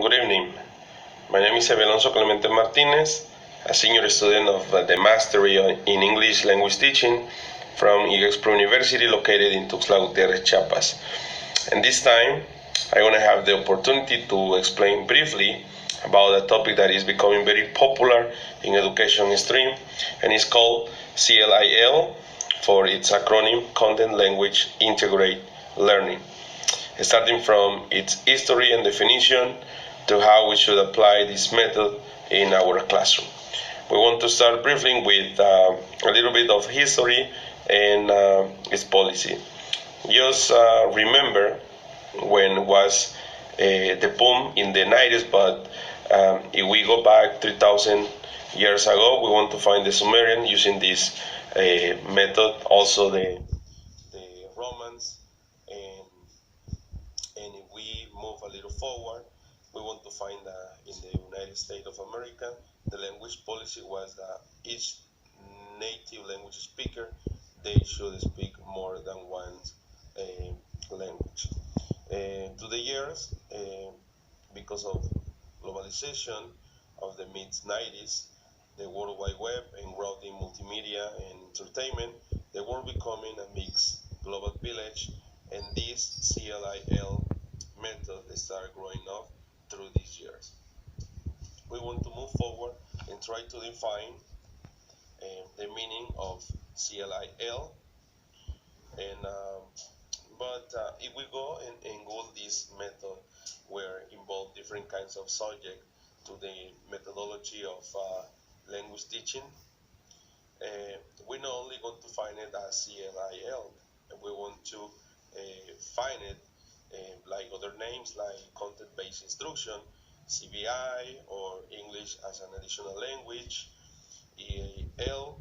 Good evening. My name is Alonso Clemente Martinez, a senior student of the Mastery in English Language Teaching from IEXPRO University located in Tuxtla Gutiérrez, Chiapas. And this time, I'm going to have the opportunity to explain briefly about a topic that is becoming very popular in education stream, and it's called CLIL, for its acronym Content Language Integrate Learning, starting from its history and definition to how we should apply this method in our classroom. We want to start briefly with a little bit of history and its policy. Just remember when was the boom in the 90s, but if we go back 3,000 years ago, we want to find the Sumerian using this method, also the Romans, and if we move a little forward, we want to find that in the United States of America, the language policy was that each native language speaker, they should speak more than one language. To the years, because of globalization of the mid-90s, the World Wide Web and growth in multimedia and entertainment, the world becoming a mixed global village, and this CLIL method started growing up through these years. We want to move forward and try to define the meaning of CLIL, and but if we go and Google this method, where involve different kinds of subject to the methodology of language teaching, we're not only going to find it as CLIL, and we want to find it like other names like content-based instruction, CBI, or English as an additional language, EAL,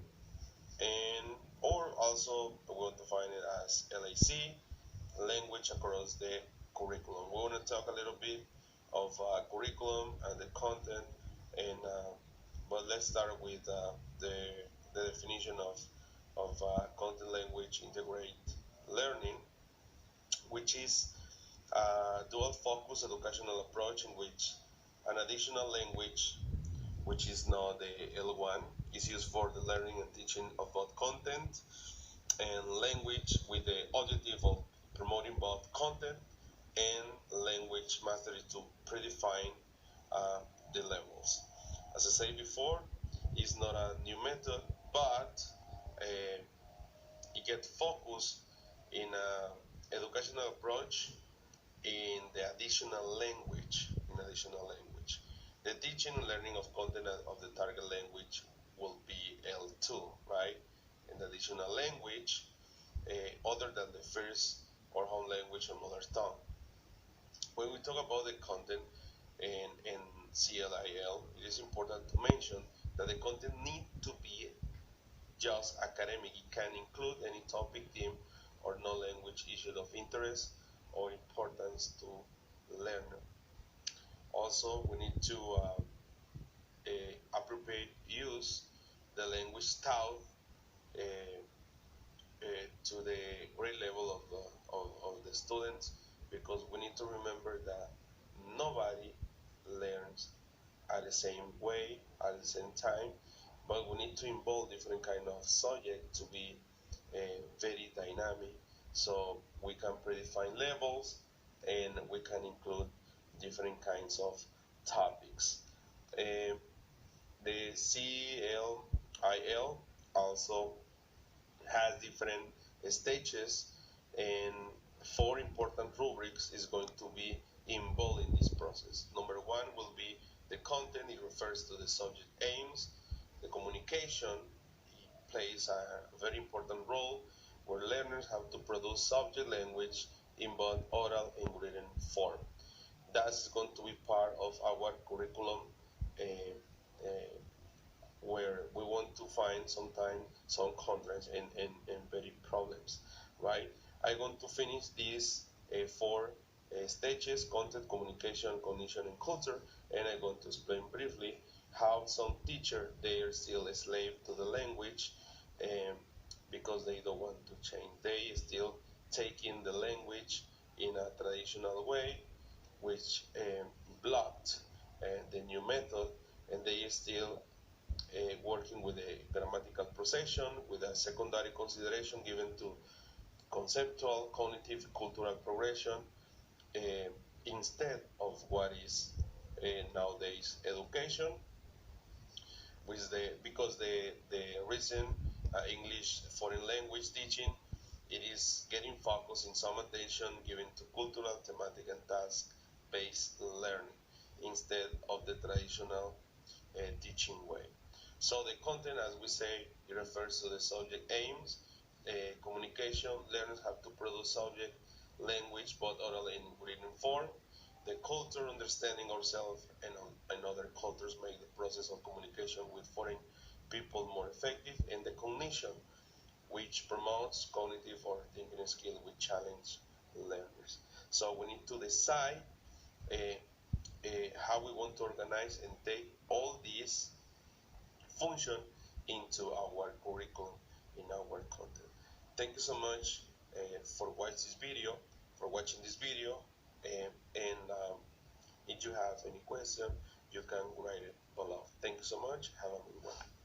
and or also we want to find it as LAC, language across the curriculum. We want to talk a little bit of curriculum and the content, and but let's start with the definition of content language integrate learning, which is a dual focus educational approach in which an additional language, which is now the L1, is used for the learning and teaching of both content and language, with the objective of promoting both content and language mastery to predefine the levels. As I said before, it's not a new method, but it gets focused in an educational approach in the additional language. The teaching and learning of content of the target language will be L2, right? In the additional language, other than the first or home language or mother tongue. When we talk about the content in CLIL, it is important to mention that the content need to be just academic. It can include any topic, theme, or non-language issue of interest or importance to learner. Also, we need to appropriate use the language taught to the grade level of the students, because we need to remember that nobody learns at the same way at the same time, but we need to involve different kind of subject to be very dynamic, so we can predefine levels and we can include different kinds of topics. The CLIL also has different stages, and four important rubrics is going to be involved in this process. Number one will be the content. It refers to the subject aims. The communication plays a very important role, where learners have to produce subject language in both oral and written form. That's going to be part of our curriculum, uh, where we want to find sometimes some contrasts and very problems, right? I'm going to finish these four stages: content, communication, cognition, and culture, and I'm going to explain briefly how some teachers, they are still a slave to the language, um, because they don't want to change. They still take in the language in a traditional way, which blocked the new method, and they still working with a grammatical procession with a secondary consideration given to conceptual, cognitive, cultural progression uh, instead of what is nowadays education, because the recent English foreign language teaching, it is getting focused in some attention given to cultural, thematic, and task-based learning instead of the traditional teaching way. So the content, as we say, it refers to the subject aims. Communication, learners have to produce subject, language, both oral and written form. The culture, understanding ourselves and other cultures make the process of communication with foreign people more effective, and the cognition, which promotes cognitive or thinking skill with challenge learners. So we need to decide uh, how we want to organize and take all these function into our curriculum in our content. Thank you so much for watching this video, and if you have any question, you can write it below. Thank you so much. Have a good one.